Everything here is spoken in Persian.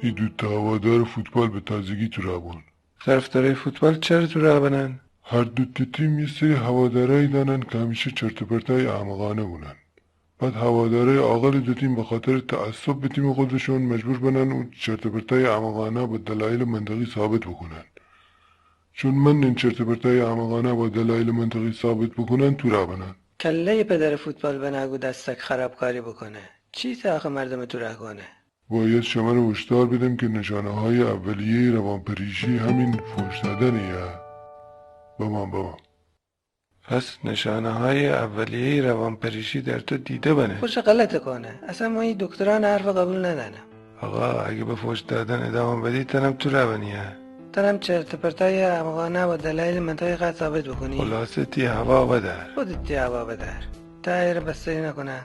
این دو هوادار فوتبال به تازگی تو رابون. طرفدارای فوتبال چرا تو رابنن؟ هر دو تیم یه سری هوادارایی دارن که همیشه چرت و پرتای احمقانه بونن. بعد هوادارای عاقل دو تیم به خاطر تعصب به تیم خودشون مجبور بنن اون چرت و پرتای احمقانه با دلایل منطقی ثابت بکنن. چون من این چرت و پرتای احمقانه با دلایل منطقی ثابت بکنن تو رابنن. کله پدر فوتبال به نگو دستک خرابکاری بکنه. چی تا آخه مردم تو ره کنه؟ باید شما رو هشدار بدم که نشانه های اولیه روانپریشی همین فحش دادنیه. بابام پس نشانه های اولیه روانپریشی در تو دیده بنه. خوش غلط کنه. اصلا ما این دکتران حرف قبول ندنم. آقا اگه به فحش دادن ادامه بدی تنم تو روانیه. ترم چرت پرتای احمقانه با دلایل منطقی قد ثابت بکنی. خلاصه تی هوا بدر. خودت تی هوا بدر. تایر بستری نکنن.